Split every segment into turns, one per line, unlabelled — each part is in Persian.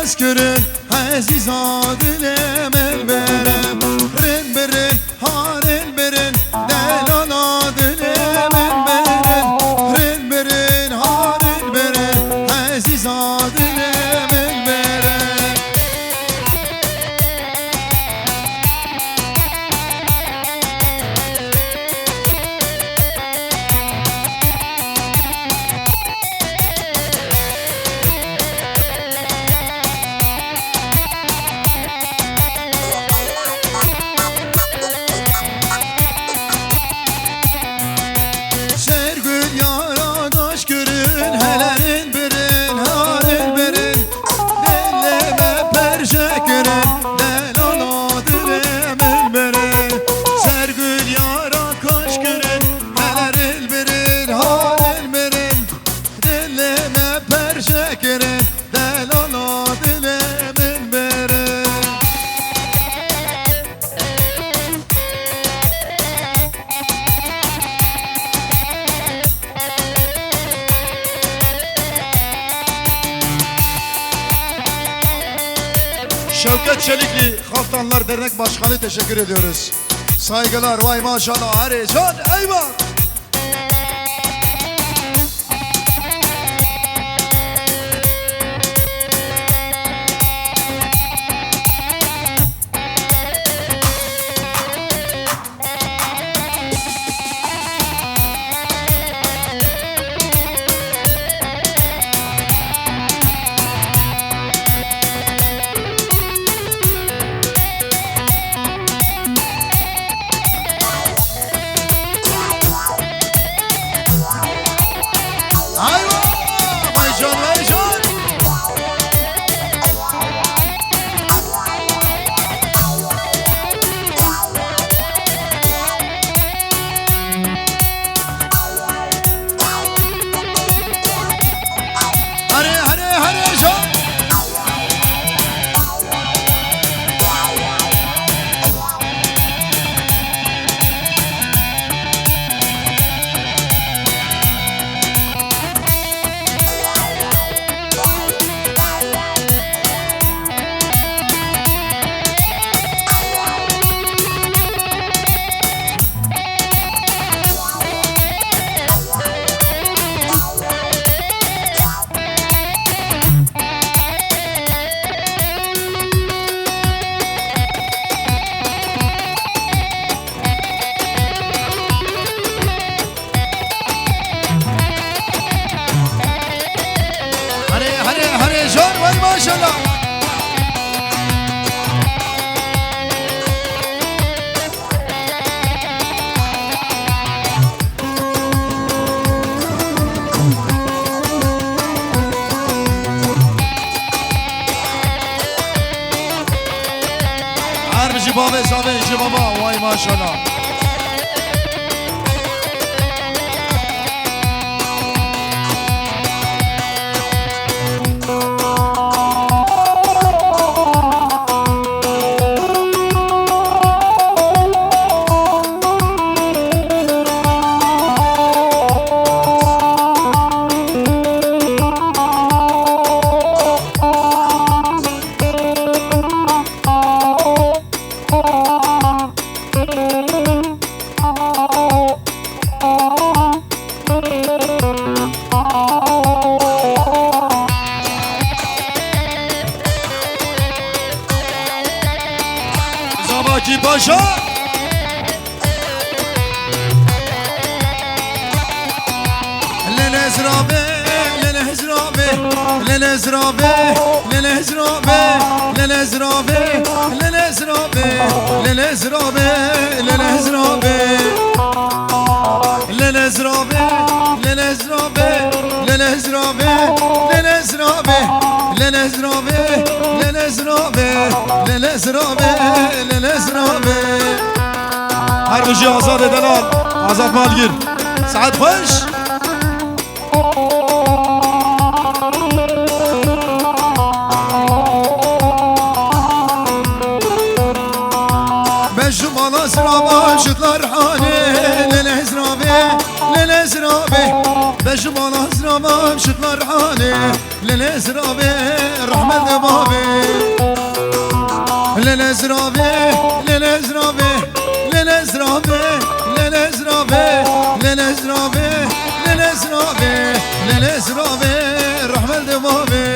ناز کرن عزیزا دلم برم رن برن هارن برن دلالا دلم برن رن برن هارن برن عزیزا دلم برن Şevket Çelikli Halktanlar Dernek Başkanı teşekkür ediyoruz. Saygılar, vay maşallah, Arican, eyvah! Maşallah. Harbici baba, sabici baba, vay maşallah. Zabaki Paşa Lelezrabe Lelezrabe Lelezrabe Lelezrabe Lelezrabe Lelezrabe Lelezrabe Lelezrabe Lelezrabe Lelezrabe Lelezrabe Lelezrabe Lelezrabe Lelezrabe Lelezrabe Lelezrabe Harbici Azad Edelal Azad Malgir Saat hoş Mecmala sıra başıtlar hali Lelezrabe Lelezrabe بجمال ازرامم شكر حالي للازرابي رحمة بابي للازرابي للازرابي للازرابي للازرابي للازرابي للازرابي للازرابي رحمة بابي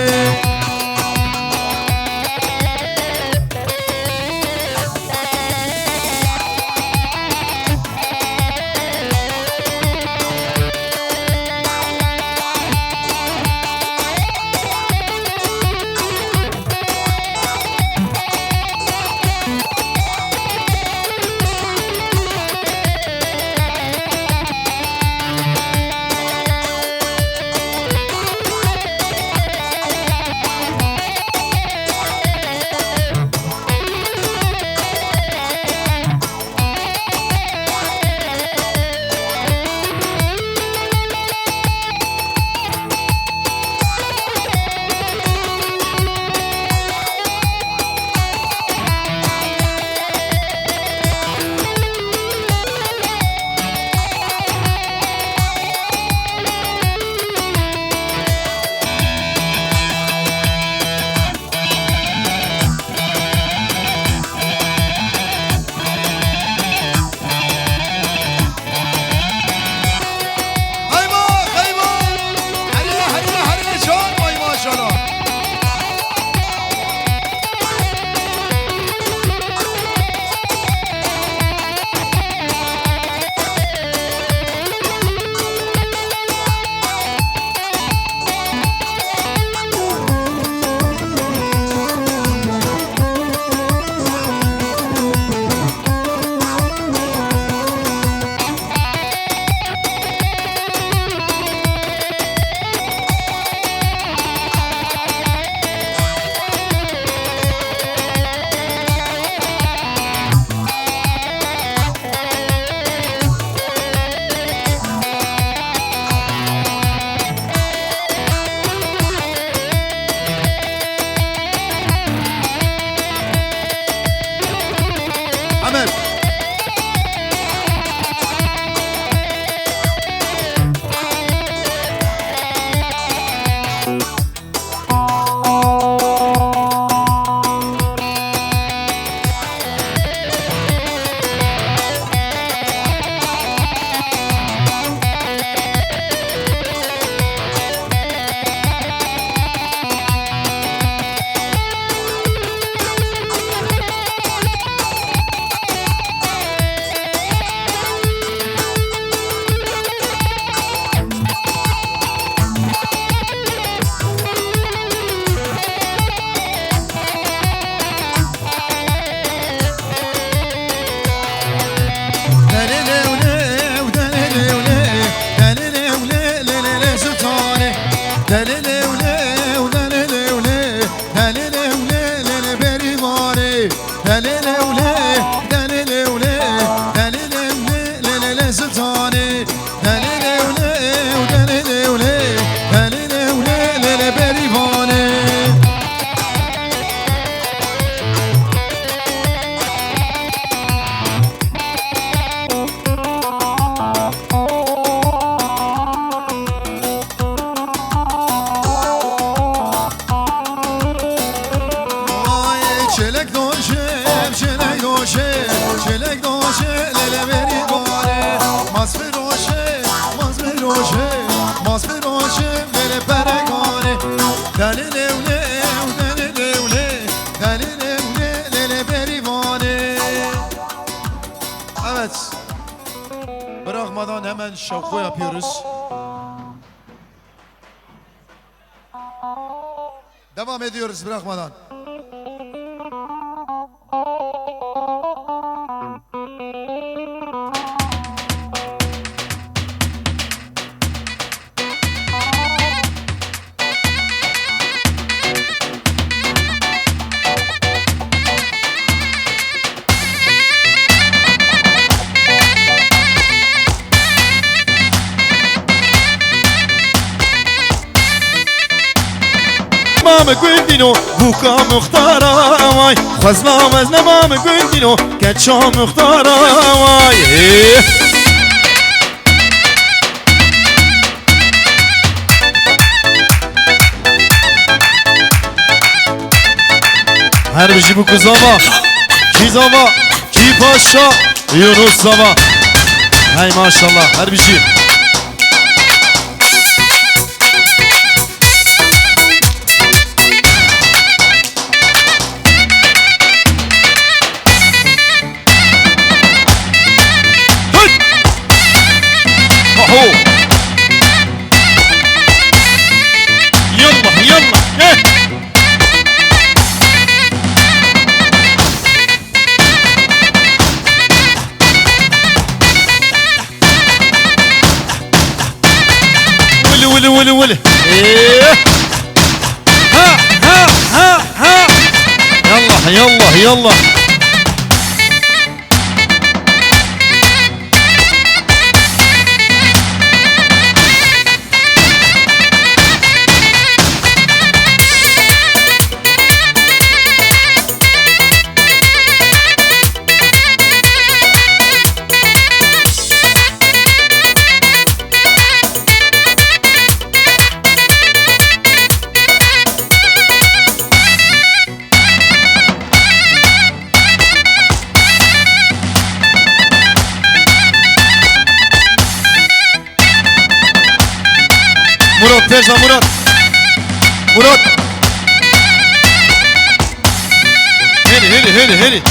Evet, bırakmadan hemen şavku yapıyoruz. Devam ediyoruz bırakmadan.
مام گندینو بوکا مختارا وای خزنام از نمام گندینو کچا مختارا وای هر بجی بکو زاوا کی زاوا کی پاشا یونس زاوا های ماشالله هر بجی يلا يلا ولي ولي ولي ولي ايه ها ها ها ها يلا يلا يلا مراد ترزا مراد مراد هني هني هني هني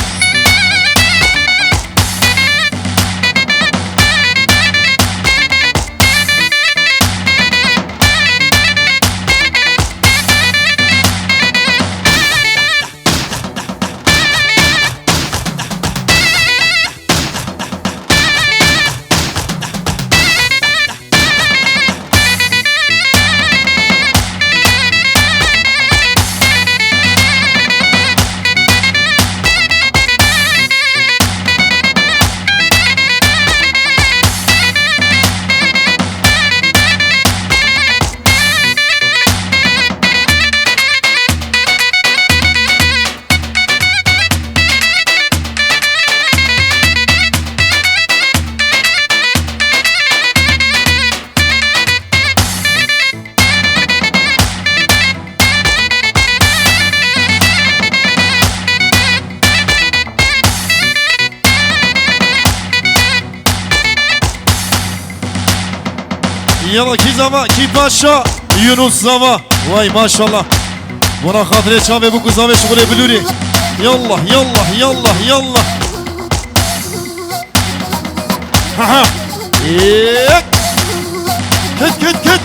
يلا كي زاوا كي باشا يونس زاوا واي ما شاء الله ورا خاطري شافي بوكو زاوا شغل بلوري يلا يلا يلا يلا ها ها ايه كت كت كت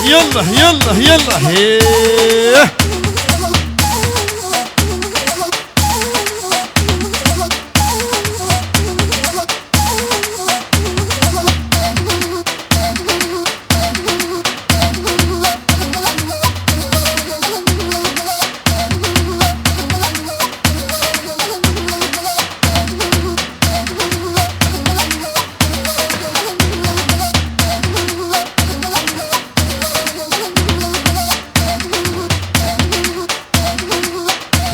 يلا يلا يلا هيه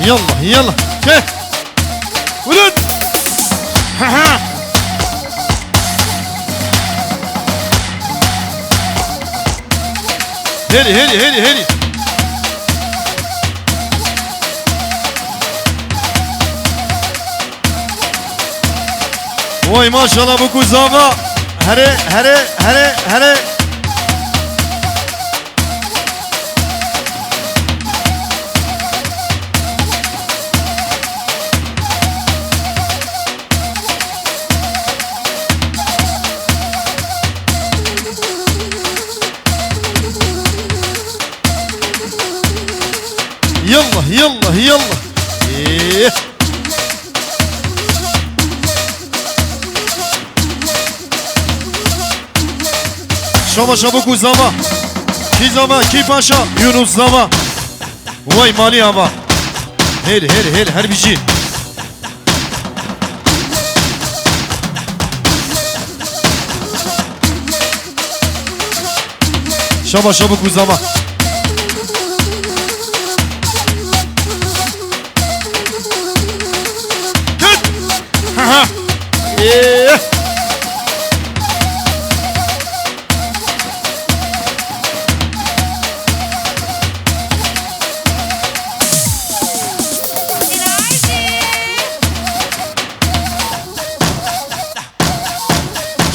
يلا يلا كيف ولد ها ها هلي هلي هلي هلي واي ما شاء الله بكو زابا هري هري هري هري يلا يلا يلا إيه. شما شبكو زما کی زما کی پاشا یونس زما وای مالی هوا هل هر بیجی شما شبکو زما ايه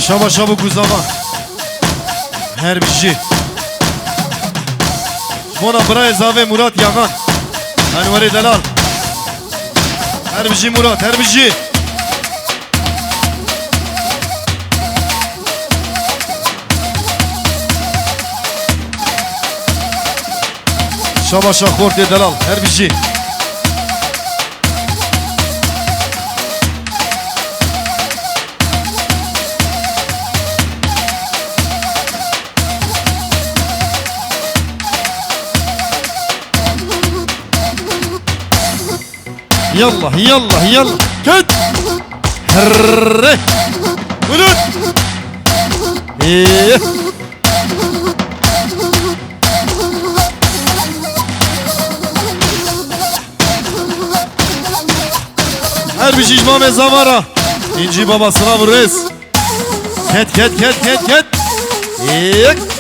شبا شبا گوزاما هر بیشی مونا برای زاوه مراد یاغان انواری دلال هر بیشی مراد هر بیشی شبا شاخورت دلال هر بیشی يلا يلا يلا كد هرّه ولد ايه هر بيجي جمام زمارة ينجي بابا صلاة بالرئيس كد كد كد كد كد ايه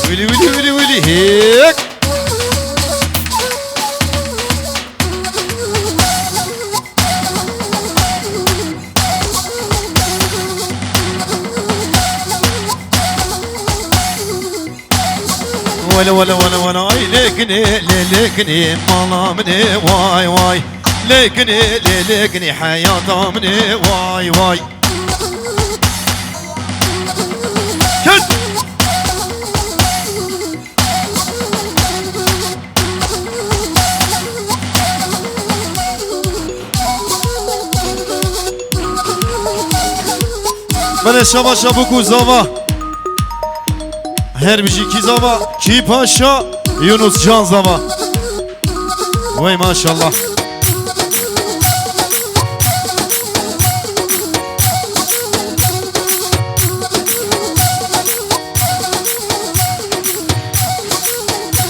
ويلي ويلي ويلي ويلي هيك ولا اي ليكني ليكني مالا مني واي واي ليكني ليكني حياة مني واي واي كد بله شما شبکو زاوا هر بیشی کی زاوا کی پاشا یونس جان زاوا وای ماشالله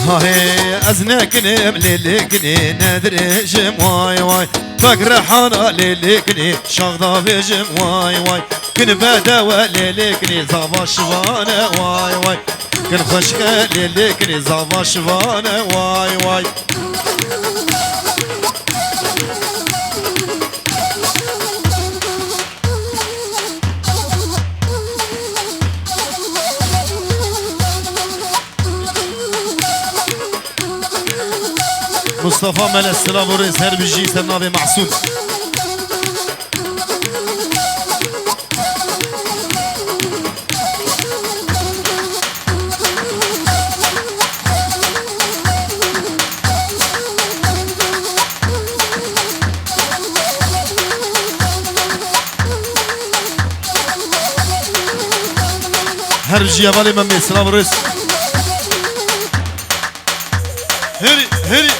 هاي ازنكني مليلكني ندرجم واي واي فقر حانا ليلكني شغضا بجم واي واي كن بدوا ليلكني زابا شبانه واي واي كن خشكه ليلكني زابا شبانه واي واي مصطفى مال السلام ورئيس هرب الجي سنابي محسود هرب الجي يا بالي مامي السلام ورئيس هري هري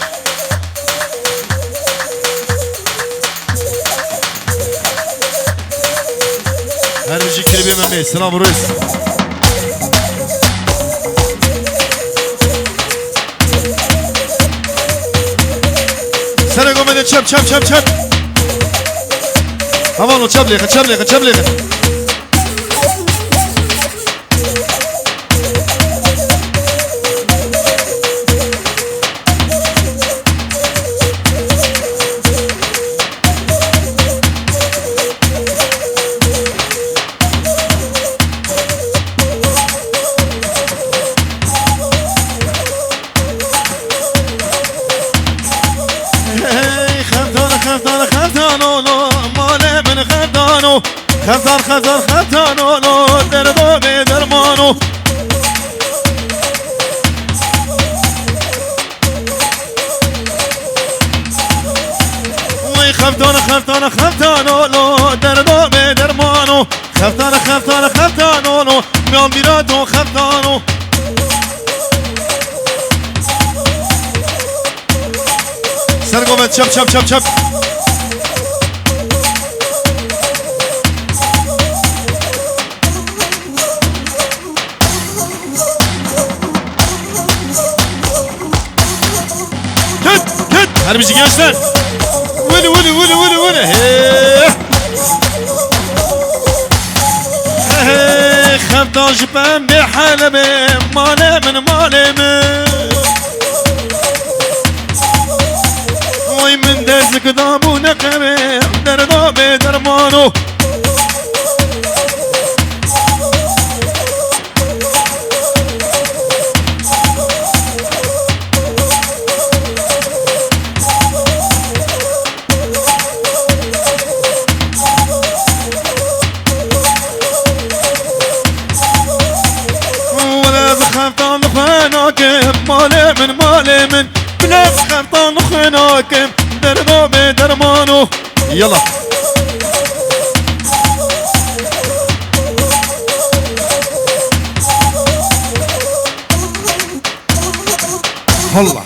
هر بيجي كلبي مامي السلام ورئيس سنة قومنا تشب تشب تشب تشب هبالو تشب ليخ تشب ليخ تشب ليخ خفتانو مال من خفتانو خفتانو دردو به درمانو وی خفتانو دردو به درمانو خفتانو میام بیراتو خفتانو سرگومت چپ Kıt hadi bizi gençler Vılı Hey خفتان جبن بحلبي مالي من وي من دزك دابو نقبي دردو بدرمانو خفتان خناكم مالي من بلاش خفتان خناكم دردو بدرمانو يلا هلا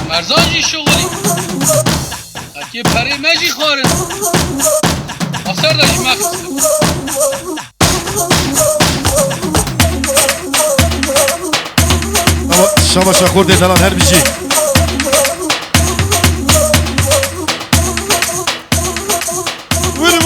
مرزانجی شغلی اکی پری مجی خارن افسر داشت مخصوص
شاباشا خورده دلان هر بیشی ولی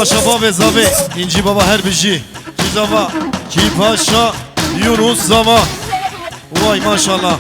شابا به زاوی اینجی بابا هر بیشی کی زاوا کی پاشا یونس زاوا وای ماشاءالله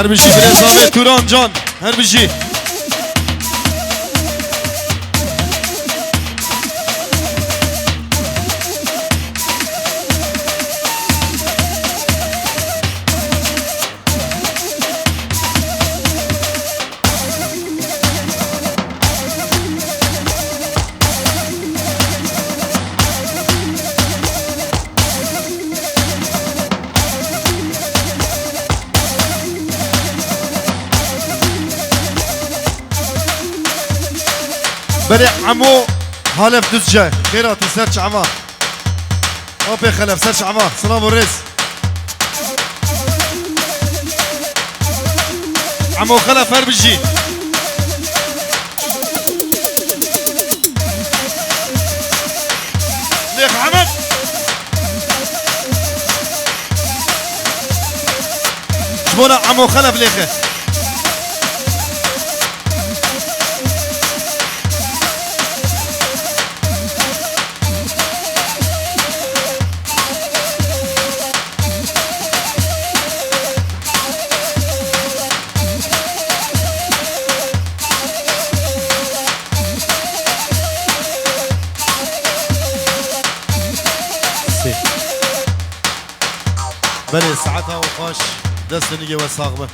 هر بیشی برزاوه توران جان هر بیشی بلي عمو هالف دزجة خيراتي سر شعبان أوبي خلف سر شعبان سلام الرز عمو خلف هربجي ليك عمد جبونا عمو خلف ليخه بلي ساعتها وخاش دست نيجي وساقبه